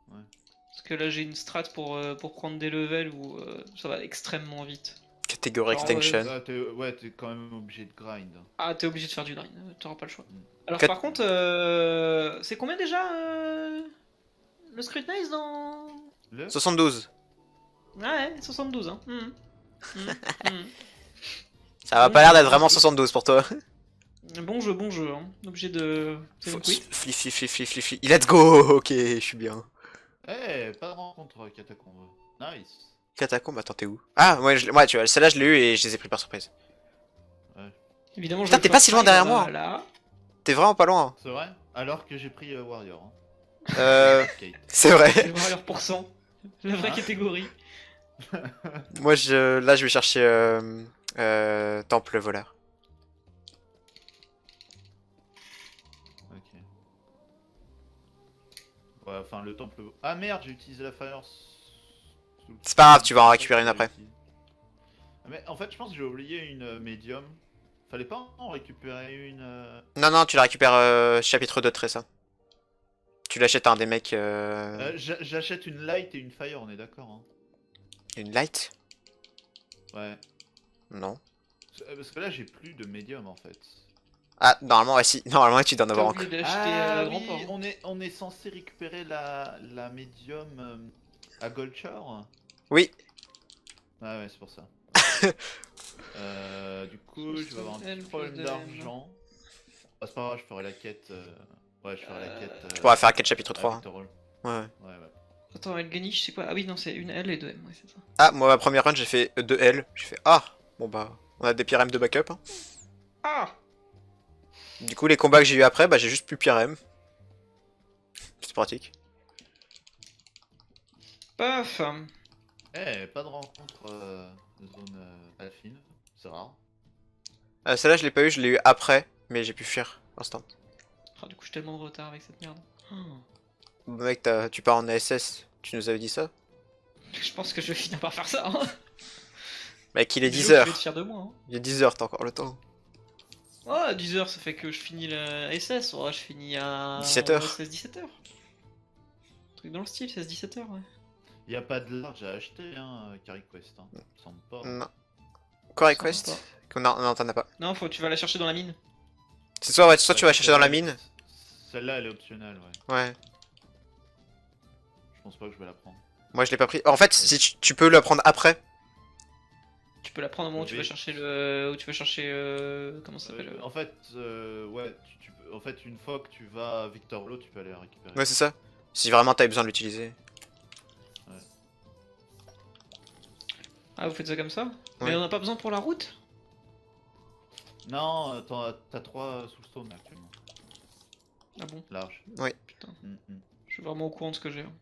Ouais. Parce que là j'ai une strat pour prendre des levels où ça va extrêmement vite. Catégorie Alors, extinction. Ah, t'es quand même obligé de grind. Ah, t'es obligé de faire du grind, t'auras pas le choix. Mm. Alors, Quat- par contre, c'est combien déjà le Scrutinize dans. Le 72. Ouais, 72, hein. Ça va pas l'air d'être vraiment 72 pour toi. Bon jeu, hein. Obligé de. C'est une quit. Fli. Let's go. Ok, je suis bien. Eh, pas de rencontre, Catacombe. Nice. Catacombe, attends, t'es où? Ah, ouais, tu vois, celle-là je l'ai eu et je les ai pris par surprise. Évidemment, je Putain, vais t'es le pas si loin first derrière try, moi, hein. Voilà. T'es vraiment pas loin. C'est vrai? Alors que j'ai pris Warrior. Hein. Kate. C'est vrai. C'est le warrior % La vraie Hein catégorie. Moi, là, je vais chercher Temple voleur. Ok. Ouais, enfin le temple. Ah merde, j'ai utilisé la fire. C'est pas grave, tu vas en récupérer une après. Mais en fait, je pense que j'ai oublié une médium. Fallait pas en récupérer une. Non, tu la récupères chapitre 2 de Tressa. Tu l'achètes à un des mecs. J'achète une light et une fire, on est d'accord. Hein. Une light? Ouais. Non. Parce que là, j'ai plus de médium en fait. Ah, normalement, ouais, si. Normalement, tu dois en T'as avoir oublié encore. d'acheter Ah Grand oui, Port. on est censé récupérer la médium à Goldshore. Oui. Ah ouais, c'est pour ça. Du coup, je vais avoir un petit problème d'argent. Ah, c'est pas grave, je ferai la quête. Ouais, je ferai la quête. Tu pourras faire 4 chapitre 3. Victor Hall. Ouais. Ouais, ouais. Attends, Elganish, c'est quoi? Ah oui, non, c'est une L et 2 M, ouais, c'est ça. Ah, moi, ma première run, j'ai fait 2 L. J'ai fait ah. Bon bah, on a des PRM de backup. Hein. Ah! Du coup, les combats que j'ai eu après, bah, j'ai juste plus PRM. C'est pratique. Paf! Eh, pas de rencontre zone Alphine, c'est rare. Celle-là, je l'ai pas eu, je l'ai eu après, mais j'ai pu fuir instant. Ah, du coup, j'ai tellement de retard avec cette merde. Mec, tu pars en ASS, tu nous avais dit ça? Je pense que je vais finir par faire ça. Hein. Mec, il est Disons 10 que Je heures. vais être fier de moi. Hein. Il est 10 heures, t'as encore le temps. Oh, 10 heures, ça fait que je finis la SS. Oh, je finis à 17 heures. 16-17 heures. Truc dans le style, 16-17 heures, ouais. Y a pas de large à acheter, hein, Carry Quest. Hein. Ça me semble pas. Non. Core Ça Quest? va Non, t'en as pas. Non, tu vas la chercher dans la mine. C'est soit, ouais, soit tu vas chercher dans la mine. Celle-là, elle est optionnelle, ouais. Ouais. Je pense pas que je vais la prendre. Moi, je l'ai pas pris. En fait, si tu peux la prendre après. Tu peux la prendre au moment où tu vas Oui. chercher comment ça s'appelle En fait, ouais, en fait, une fois que tu vas à Victor Hall, tu peux aller la récupérer. Ouais, c'est ça. Si vraiment t'avais besoin de l'utiliser. Ah, vous faites ça comme ça? Ouais. Mais on a pas besoin pour la route? Non, t'as 3 soulstones actuellement. Ah bon? Large. Oui. Putain, Mm. je suis vraiment au courant de ce que j'ai. Hein.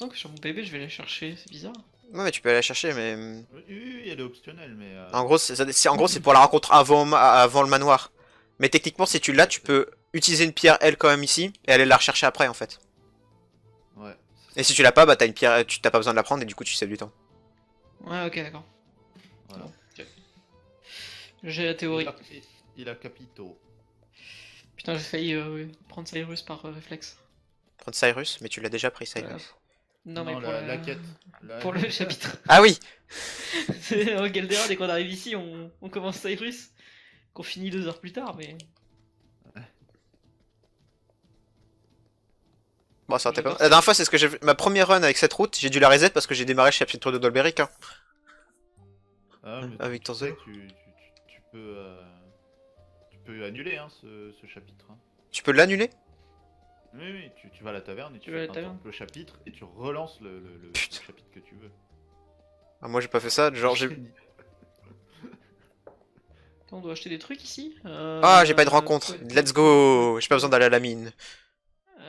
l'impression que sur mon PB, je vais la chercher, c'est bizarre. Ouais, mais tu peux aller la chercher, mais. Oui, elle est optionnelle, mais. En gros, en gros, c'est pour la rencontre avant le manoir. Mais techniquement, si tu l'as, tu peux utiliser une pierre, elle, quand même ici, et aller la rechercher après, en fait. Ouais. Et si tu l'as pas, bah t'as une pierre, tu t'as pas besoin de la prendre, et du coup, tu saves du temps. Ouais, ok, d'accord. Voilà. Ok. J'ai la théorie. Il a capito. Putain, j'ai failli prendre Cyrus par réflexe. Prendre Cyrus, mais tu l'as déjà pris, Cyrus. Voilà. Non, mais pour la quête. pour le chapitre. Ah oui. C'est en Galdera, dès qu'on arrive ici, on commence Cyrus. Qu'on finit 2 heures plus tard, mais. Bon, ça va pas. J'adore La dernière fois, c'est ce que j'ai fait. Ma première run avec cette route, j'ai dû la reset parce que j'ai démarré le chapitre de Dolberic. Hein. Ah, mais Avec tu ton sais Zolo. que tu peux annuler hein, ce chapitre. Hein. Tu peux l'annuler? Oui, tu vas à la taverne et tu vas à la fais taverne. le chapitre et tu relances le chapitre que tu veux. Ah, moi, j'ai pas fait ça. Genre, j'ai. On doit acheter des trucs ici. Ah, j'ai pas eu de rencontre. Ouais. Let's go. J'ai pas besoin d'aller à la mine.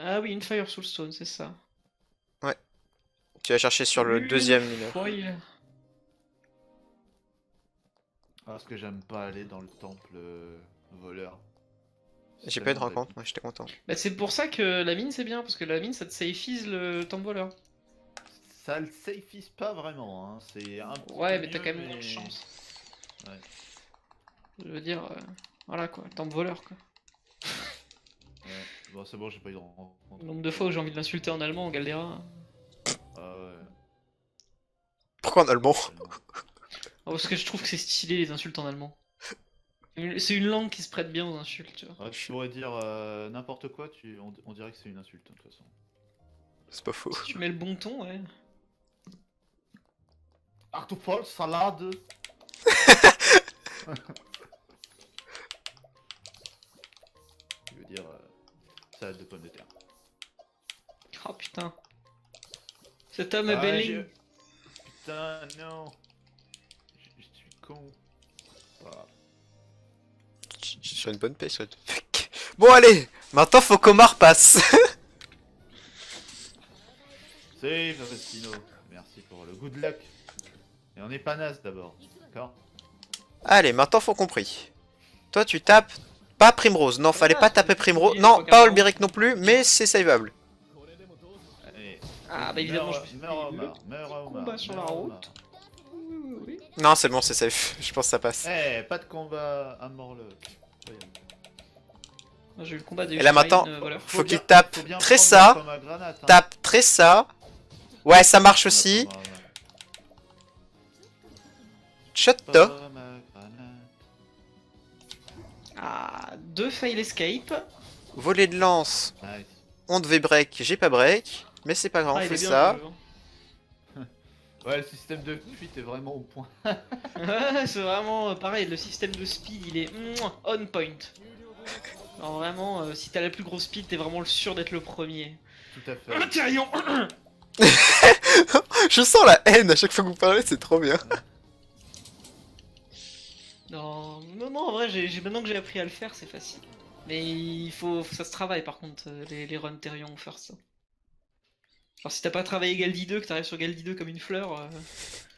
Ah oui, une Fire Soulstone, c'est ça. Tu vas chercher sur le Une deuxième mineur. foil. Parce que j'aime pas aller dans le temple voleur. C'est J'ai pas eu de tellement rencontre, moi j'étais content. Bah, c'est pour ça que la mine c'est bien, parce que la mine ça te safeise le temple voleur. Ça le safeise pas vraiment, hein. C'est un petit Ouais, peu mais t'as mieux, quand même moins de chance. Ouais. Je veux dire, voilà quoi, temple voleur quoi. Ouais. Bon, c'est bon, j'ai pas eu de rencontre. Le nombre de fois où j'ai envie de l'insulter en allemand en Galdera. Ah ouais. Pourquoi en allemand? tellement. Oh, parce que je trouve que c'est stylé les insultes en allemand. C'est une langue qui se prête bien aux insultes, tu vois. Ouais, tu pourrais dire n'importe quoi, on dirait que c'est une insulte, de toute façon. C'est pas faux. Si tu mets le bon ton, ouais. Artofol, salade. Je veux dire salade de pommes de terre. Oh putain. Cet homme est belling. Putain, non. Je suis con. Voilà. Je suis sur une bonne pace, ouais. Bon, allez! Maintenant, faut qu'Omar passe! C'est Valentino. Merci pour le good luck. Et on est pas naze d'abord, d'accord? Allez, maintenant, faut compris. Toi, tu tapes pas Primrose. Non, fallait pas taper Primrose. oublié, Non, je crois, pas carrément. Olberic non plus, mais c'est saveable. Allez. Ah bah évidemment, je Meurs le Omar, meurs Omar. combat sur la meurs route. Omar. Oui, oui. Non, c'est bon, c'est safe. Je pense que ça passe. Eh, pas de combat à mort le. Voyons. Moi, j'ai eu le combat des Et là, maintenant, Shrine, voleurs. faut qu'il tape Faut bien Tressa, prendre la pomme à granate, hein. tape Tressa. Ouais, ça marche La aussi. pomme Shut à- up. pomme à granate. Ah, 2 fail escape. Volet de lance. Nice. On devait break, j'ai pas break. Mais c'est pas grave, Ah, on il fait est bien ça. le jeu, hein. Ouais, le système de fuite est vraiment au point. Ouais, c'est vraiment pareil, le système de speed il est on point. Alors vraiment, si t'as la plus grosse speed, t'es vraiment sûr d'être le premier. Tout à fait. Tyrion. Je sens la haine à chaque fois que vous parlez, c'est trop bien. Non, en vrai, maintenant que j'ai appris à le faire, c'est facile. Mais il faut, ça se travaille par contre, les runs Tyrion first. Genre si t'as pas travaillé Galdi 2, que t'arrives sur Galdi 2 comme une fleur,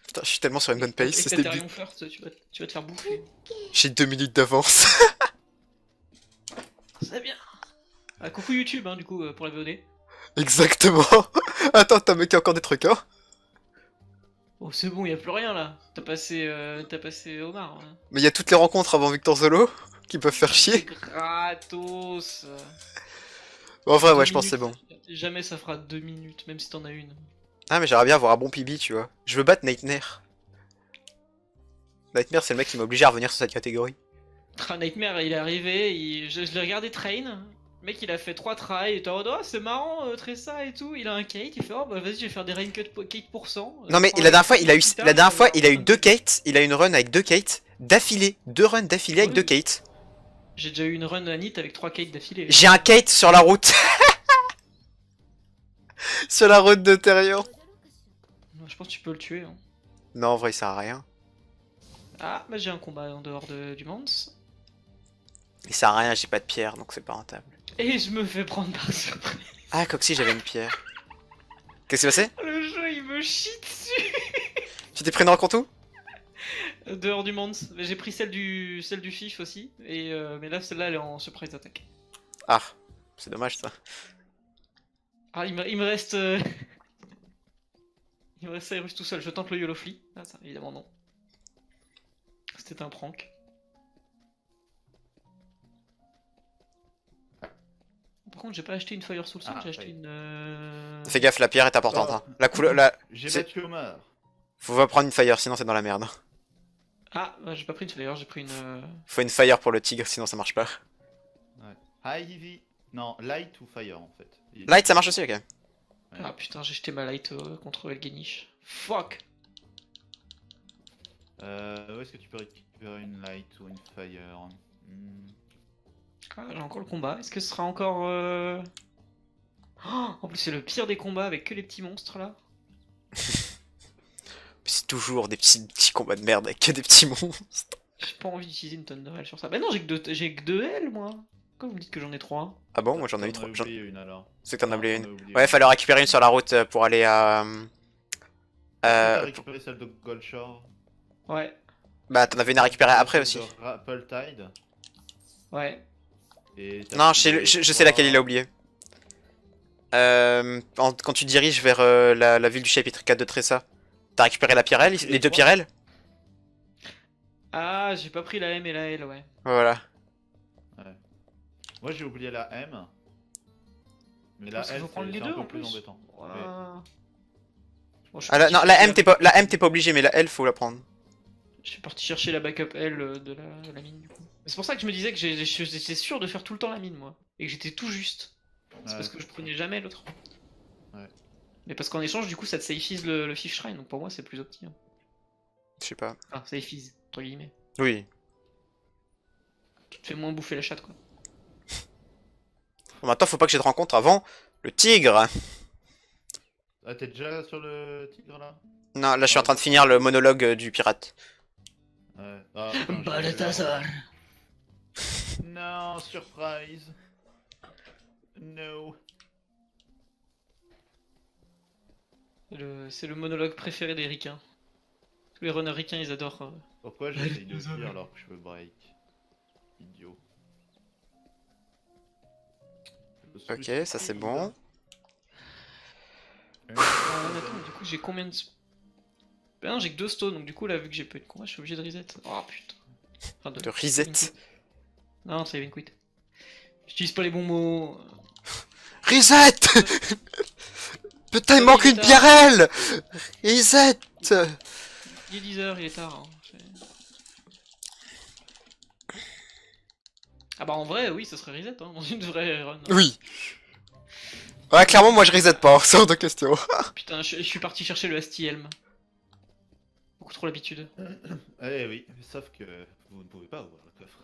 Putain, je suis tellement sur une bonne pace, et que c'est t'as débile. Tyrion first, tu vas te faire bouffer. J'ai 2 minutes d'avance. C'est bien. Ah, coucou YouTube, hein, du coup, pour la VOD. Exactement. Attends, t'as mec encore des trucs, hein? Oh, c'est bon, y a plus rien là. T'as passé Omar. Hein. Mais il y a toutes les rencontres avant Victor Zolo qui peuvent faire chier. Gratos. En vrai, ouais, 2 je pense que c'est bon. minutes. Jamais ça fera 2 minutes, même si t'en as une. Ah, mais j'aimerais bien avoir un bon PB, tu vois. Je veux battre Nightmare. Nightmare, c'est le mec qui m'a obligé à revenir sur cette catégorie. Ah, Nightmare, il est arrivé, je l'ai regardé train. Le mec, il a fait 3 tries, il était en mode, oh, c'est marrant, Tressa et tout. Il a un kate, il fait, oh, bah vas-y, je vais faire des rain cut kate pour 100. Non, mais la dernière fois, il a eu 2 Kates. Il a une run avec 2 Kates d'affilée. 2 runs d'affilée avec Oui. 2 Kates. J'ai déjà eu une run à Nit avec 3 kates d'affilée. J'ai un Kate sur la route. Sur la route de Terrien. Je pense que tu peux le tuer. Hein. Non, en vrai, il sert à rien. Ah, bah j'ai un combat en dehors du Mans. Il sert à rien, j'ai pas de pierre, donc c'est pas rentable. Et je me fais prendre par surprise. Ah, Coxy, j'avais une pierre. Qu'est-ce qui s'est passé? Le jeu il me chie dessus. Tu t'es pris une rencontre où? Dehors du monde. Mais j'ai pris celle du FIF aussi. Et mais là celle-là elle est en surprise attaque. Ah, c'est dommage ça. Ah il me reste il me reste Cyrus tout seul. Je tente le YOLO Flea. Ah ça évidemment non. C'était un prank. Par contre j'ai pas acheté une Fire Soul Stone, Ah, j'ai acheté oui. une... Fais gaffe, la pierre est importante. Oh. Hein. La couleur, la... J'ai C'est- battu Omar. Faut pas prendre une fire, sinon c'est dans la merde. Ah bah, j'ai pas pris une Fire, j'ai pris une... Faut une fire pour le tigre, sinon ça marche pas. Ouais. High, heavy. Non, light ou fire en fait. Light, ça marche aussi, ok. Ouais. Ah putain j'ai jeté ma light contre Elgenish. Fuck. Où est-ce que tu peux récupérer une light ou une fire? Ah, j'ai encore le combat. Est-ce que ce sera encore... Oh, en plus c'est le pire des combats avec que les petits monstres là. C'est toujours des petits combats de merde avec que des petits monstres. J'ai pas envie d'utiliser une tonne de L sur ça. Bah non j'ai que 2 L moi. Pourquoi vous me dites que j'en ai 3? Ah bon, moi j'en ai eu T'en 3. as oublié une alors. C'est que t'en as oublié T'en une. as oublié Ouais, une. fallait en récupérer une sur la route pour aller à... T'as récupéré celle de Goldshore. Ouais, Bah t'en avais une à récupérer après aussi. De Rapple Tide. ouais. Et t'as Non, pris je sais laquelle il a oublié. Quand tu diriges vers la ville du chapitre 4 de Tressa, t'as récupéré la Pyrelle, les deux Pyrelles? Ah j'ai pas pris la M et la L ouais. Voilà. Moi j'ai oublié la M. Mais la Parce qu'il L faut prendre les c'est un deux peu en plus plus. embêtant. Voilà. Bon, je suis Ah, parti non, chercher la M t'es pas obligé, mais la L faut la prendre. Je suis parti chercher la backup L de la mine du coup. C'est pour ça que je me disais que j'étais sûr de faire tout le temps la mine moi. Et que j'étais tout juste. C'est parce que je prenais jamais l'autre. Ouais. Mais parce qu'en échange du coup ça te safeise le Fifth Shrine, donc pour moi c'est plus opti. Hein. Je sais pas. Enfin safeise, entre guillemets. Oui. Tu te fais moins bouffer la chatte quoi. Bon, maintenant faut pas que j'ai de rencontre avant le tigre. Ah t'es déjà sur le tigre là? Non, là je suis en train de finir le monologue du pirate. Ouais. Ah, putain, Balthazar. Non, surprise. No. C'est le monologue préféré des ricains. Tous les runners ricains ils adorent. Pourquoi j'essaye de fuir alors que je veux break? Idiot. Ok, ça c'est bon. Attends, du coup j'ai combien de... Ben non j'ai que 2 stones, donc du coup là vu que j'ai peu de combat je suis obligé de reset. Oh putain. Enfin, De reset. Non, ça even quit. J'utilise pas les bons mots. Reset. Putain, il manque une Pyrelle. Reset. Il est 10h, il est tard. Hein. Ah bah en vrai, oui, ça serait reset, hein, dans une vraie run. Oui. Ouais, clairement, moi je reset pas, hors de question. Putain, je suis parti chercher le Asti-Helm. Beaucoup trop l'habitude. Eh oui, sauf que vous ne pouvez pas ouvrir le coffre.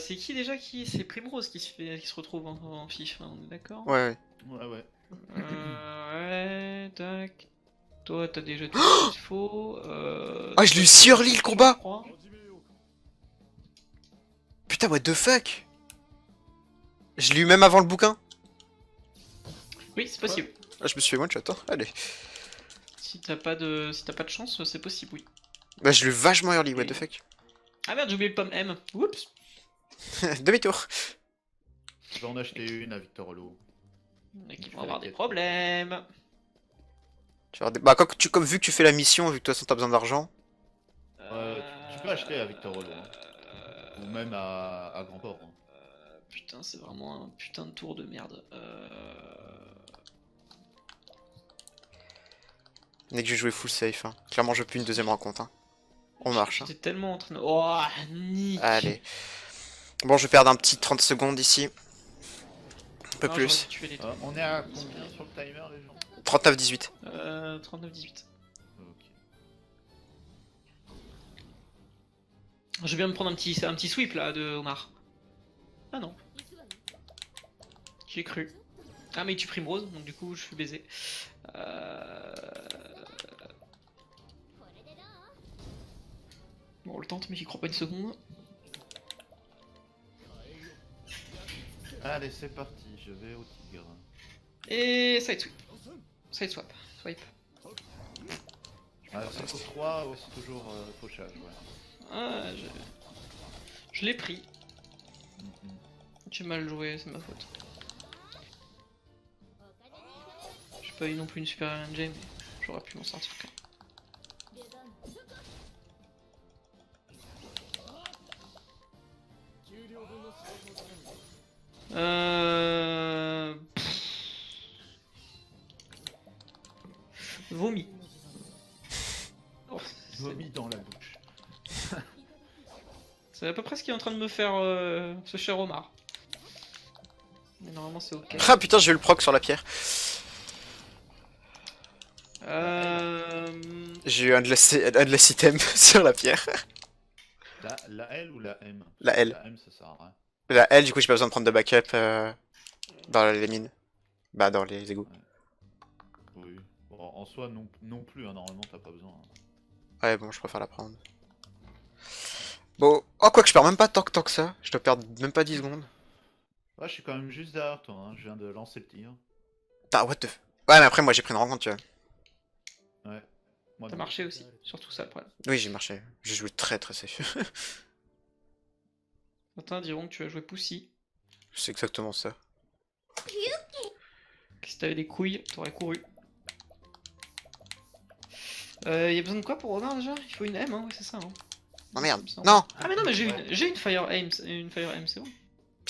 C'est qui déjà qui... C'est Primrose qui se retrouve en FIF, hein, on est d'accord? Ouais, Ouais, ouais. Ouais, tac. Toi, t'as déjà tout ce qu'il faut. Ah, je l'ai eu si early le combat. je crois. Putain, what the fuck. Je l'ai eu même avant le bouquin. Oui, c'est possible. Ah, je me suis fait one shot, hein. Allez. Si t'as pas de chance, c'est possible, oui. Bah, je l'ai eu vachement early, what the fuck. Ah merde, j'ai oublié le pomme M. Oups. Demi-tour. Je vais en acheter une à Victor Holo. Et qui vont avoir des problèmes. Bah, comme vu que tu fais la mission, vu que de toute façon t'as besoin d'argent. Tu peux acheter à Victor Holo. Hein. Ou même à Grand Port. Hein. Putain, c'est vraiment un putain de tour de merde. Dès que j'ai joué full safe, hein. Clairement, je veux plus une deuxième rencontre. Hein. On marche. Hein. J'étais tellement en train de... Oh, nique. Allez. Bon, je vais perdre un petit 30 secondes ici. Un peu Ah, plus. j'aurais dû tuer les deux. On est à combien sur le timer les gens? 39-18. 39-18. Ok. Je vais bien me prendre un petit sweep là de Omar. Ah non. J'ai cru. Ah mais tu Primrose, donc du coup je suis baisé. Bon, on le tente, mais j'y crois pas une seconde. Allez, c'est parti, je vais au tigre. Et side sweep. Side swap. Swipe. Ah, ça coûte 3, ouais, c'est toujours fauchage, ouais. Ah, je l'ai pris. Mhm. J'ai mal joué, c'est ma faute. J'ai pas eu non plus une super NJ, mais j'aurais pu m'en sortir quand même. Vomi. Oh, Vomi dans la bouche. c'est à peu près ce qu'il est en train de me faire ce cher Omar. Mais normalement c'est ok. Ah putain, j'ai eu le proc sur la pierre. J'ai eu un de la item sur la pierre. La L ou la M? La L. La M, ça sert à rien. La L, du coup, j'ai pas besoin de prendre de backup dans les mines. Bah, dans les égouts. Oui. Bon, en soi, non plus, hein, normalement, t'as pas besoin. Hein. Ouais, bon, je préfère la prendre. Bon, oh, quoi que je perds même pas tant que ça. Je dois perdre même pas 10 secondes. Ouais, je suis quand même juste derrière toi, hein. Je viens de lancer le tir. Ah, what the f... Ouais, mais après, moi, j'ai pris une rencontre, tu vois. Ouais. Moi, T'as non. marché aussi, surtout ça le problème. Oui, j'ai marché. J'ai joué très safe. Certains diront que tu as joué Poussy. C'est exactement ça. Que si t'avais des couilles, t'aurais couru. Y'a besoin de quoi pour Omar déjà? Il faut une M, hein, ouais, c'est ça. Hein. Oh merde. Il me semble. Non! Ah mais non, mais j'ai une Fire Aim, c'est bon.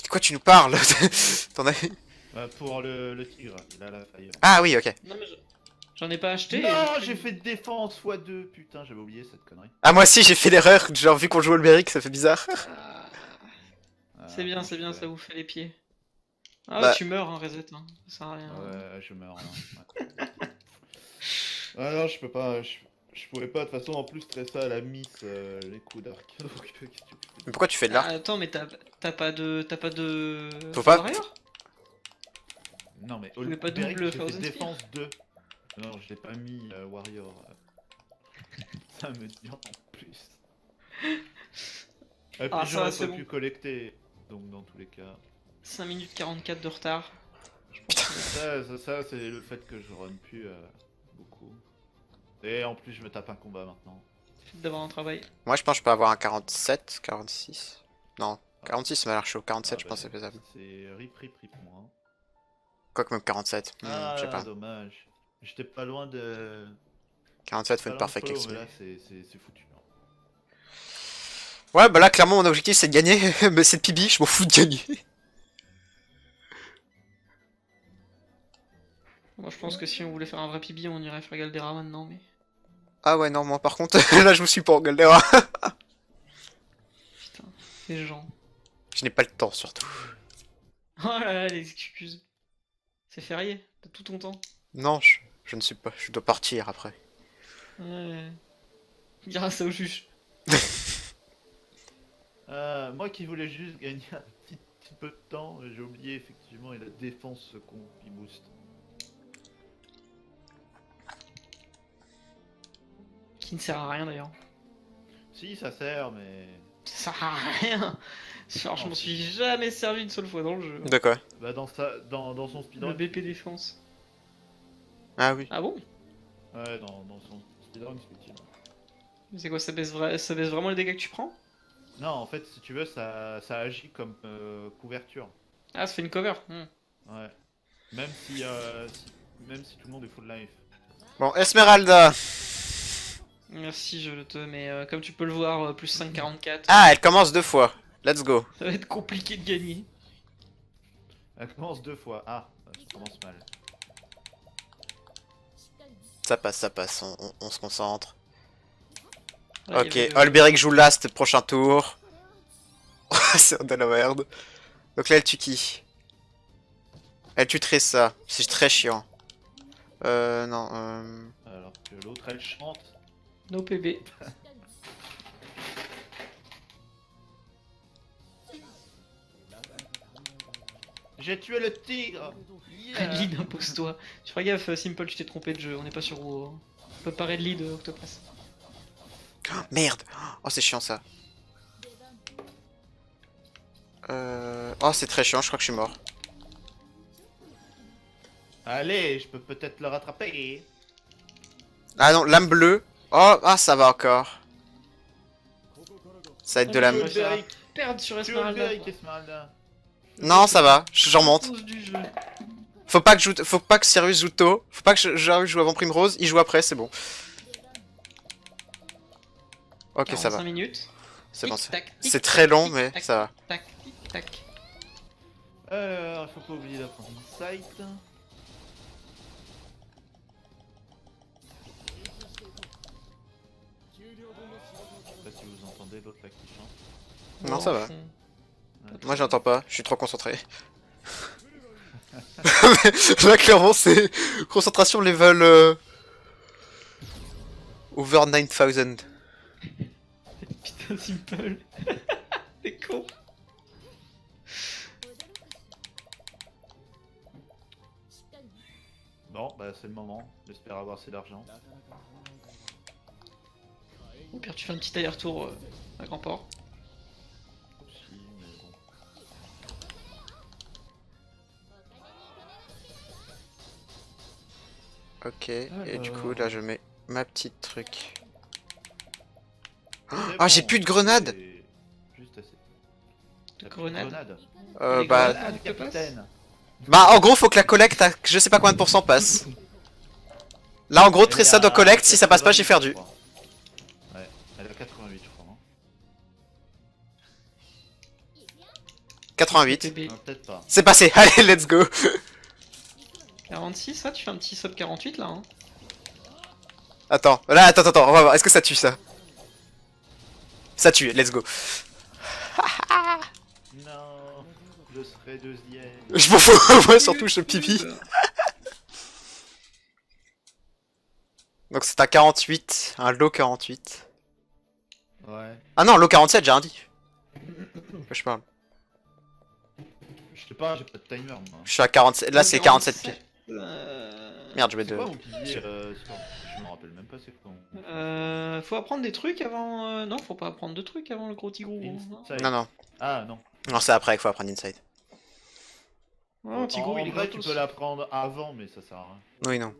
De quoi tu nous parles? T'en as... Pour le tigre, il a la faille. Ah oui, ok. Non mais j'en ai pas acheté. Non, et j'ai fait défense x2, putain, j'avais oublié cette connerie. Ah, moi aussi, j'ai fait l'erreur. Genre, vu qu'on joue au Alberic, ça fait bizarre. Ah, Ah, c'est bien, comment c'est je bien, fais ça vous fait les pieds. Ah Bah. tu meurs, hein, reset, hein. Ça sert à rien. Ouais, je meurs là. Ouais. Ah non, je peux pas. Je pouvais pas, de toute façon, en plus, Tressa, elle a miss les coups d'arc. Donc, qu'est-ce que tu fais? Mais pourquoi tu fais de Ah, l'arc? attends, mais t'as pas de. Faut pas- Warrior. Non, mais voulais pas Beric, double j'ai Frozen fait Spear défense 2. Non, je l'ai pas mis Warrior. Ça me dit en plus. Et puis Ah, ça va, j'aurais c'est pas bon. pu collecter. Donc, dans tous les cas. 5 minutes 44 de retard. Je pense que- Ça c'est le fait que je run plus beaucoup. Et en plus, je me tape un combat maintenant. d'avoir un travail. Moi, je pense que je peux avoir un 47, 46. Non, 46, ça m'a l'air chaud. 47, je pense que c'est faisable. C'est rip moi. Hein. Quoique même 47. Ah, je sais pas. dommage. J'étais pas loin de. 47, faut pas une loin de perfect follow, XP. mais là, c'est foutu. Hein. Ouais, bah là, clairement, mon objectif, c'est de gagner. Mais c'est de PB, je m'en fous de gagner. Moi je pense que si on voulait faire un vrai PB, on irait faire Galdera maintenant, mais. Ah ouais, non, moi, par contre, là, je vous suis pour Galdera. Putain, ces gens. Je n'ai pas le temps, surtout. Oh là là, les excuses. C'est férié, t'as tout ton temps. Non, je ne suis pas. Je dois partir après. Ouais. Dira ça au juge. Moi qui voulais juste gagner un petit peu de temps, j'ai oublié effectivement, et la défense qu'on boost. Qui ne sert à rien d'ailleurs. Si, ça sert, mais. Ça sert à rien. Genre, je m'en suis jamais servi une seule fois dans le jeu. De quoi? Bah, dans son speedrun. Le BP défense. Ah oui. Ah bon? Ouais, dans son speedrun, effectivement. Mais c'est quoi, ça baisse vraiment les dégâts que tu prends? Non, en fait, si tu veux, ça agit comme couverture. Ah, ça fait une cover. Ouais. Même si tout le monde est full life. Bon, Esmeralda. Merci, je le te mets. Comme tu peux le voir, plus 5,44. Ah, elle commence 2 fois. Let's go. Ça va être compliqué de gagner. Elle commence 2 fois. Ah, ça commence mal. Ça passe, on se concentre. Ouais, Ok, il y avait, Olberic joue last, prochain tour. C'est de la merde. Donc là, elle tue qui? Elle tue Tressa, c'est très chiant. Non, Alors que l'autre, elle chante. No PB. J'ai tué le tigre. Yeah. Lead, impose-toi. Tu feras gaffe, Simple, tu t'es trompé de jeu. On n'est pas sur WoW. On peut parer de lead, Octopress. merde. Oh, c'est chiant ça. Oh, c'est très chiant, je crois que je suis mort. Allez, je peux peut-être le rattraper. Ah non, lame bleue. Oh, ah, ça va encore. Ça va être de la... Ah, Tu veux le Beric. Perdre sur Tu veux le Esmeralda. Beric, Esmeralda. Non, ça va, j'en remonte. Cause du jeu. Faut pas que Sirius joue tôt. Faut pas que Sirius joue avant Primrose. Il joue après, c'est bon. Ok, ça 45 va. minutes. C'est bon. Tic-tac, C'est tic-tac, très long, mais tic-tac, ça va. Tac, tic, tac. Alors, faut pas oublier d'apprendre Insight. Je sais pas si vous entendez l'autre là qui chante. Non, ça va. Fond. Moi, j'entends pas. Je suis trop concentré. Là, clairement, c'est concentration level over 9000. Putain, Simple. T'es con. Bon, bah c'est le moment. J'espère avoir assez d'argent. Au pire, tu fais un petit aller-retour à Grand Port. Si, mais bon. Ok, et du coup, là, je mets ma petite truc. C'est Ah, j'ai bon, plus de grenades. c'est juste assez. De T'as plus de grenades. grenades. Les Bah, grenades. Ah, te passe capitaine. bah, en gros, faut que la collecte à je sais pas combien de pourcents passe. Là, en gros, Elle est Tressa doit à collect, si ça passe pas, j'ai 88, perdu. je crois. Ouais, elle est à 88, je crois. Non, 88. TB. non peut-être pas. C'est passé, allez, let's go. 46, ça, tu fais un petit sub 48 là. Hein. Attends, là, attends, on va voir, est-ce que ça tue ça? Ça tue, let's go. Non, je serai deuxième. Je m'en fous, moi surtout je pipi. Donc c'est un 48, un low 48. Ouais. Ah non, low 47, j'ai rien dit. De quoi je parle? Je sais pas, j'ai pas de timer moi. Je suis à 47, là c'est 47 pieds. Euh... Merde, je mets C'est deux. quoi mon pilier je me rappelle même pas c'est quoi. Faut apprendre des trucs avant. Non, faut pas apprendre de trucs avant le gros tigrou. Insight. Non, non. Ah non. Non, c'est après qu'il faut apprendre Inside. Non, tigrou, en il est vrai, tu gratos. peux l'apprendre avant, mais ça sert à rien. Oui, non.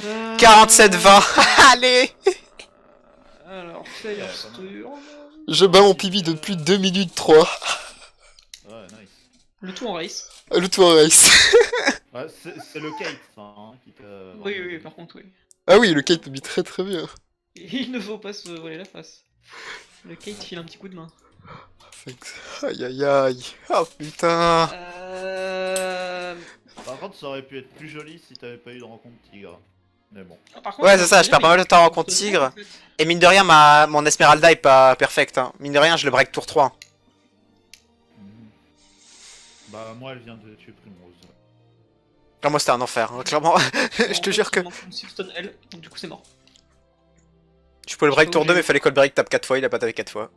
Euh, 47-20. Allez. Alors, Firestorm. Je bats mon pipi de plus de 2 minutes 3. Ouais, nice. Le tout en race. Le tour race. Ouais, c'est le Kate, ça, hein, qui t'a... Oui, oui, par contre, oui. Ah oui, le Kate me met très très bien. Et il ne faut pas se voiler la face. Le Kate file un petit coup de main. Aïe aïe aïe. Oh putain. Par contre, ça aurait pu être plus joli si t'avais pas eu de rencontre tigre. Mais bon. Ah, par contre, Ouais, c'est ça, je perds pas mal de temps en rencontre Justement, tigre. en fait. Et mine de rien, mon Esmeralda est pas perfect. Hein. Mine de rien, je le break tour 3. Mhm. Bah, moi, elle vient de tuer Primrose. Là, moi, c'était un enfer, hein, clairement. Je te jure que. Il manque une Silverstone L, donc du coup c'est mort. Tu peux le break Je sais tour pas 2, où mais j'ai- fallait que le break tape 4 fois, il a pas tapé 4 fois.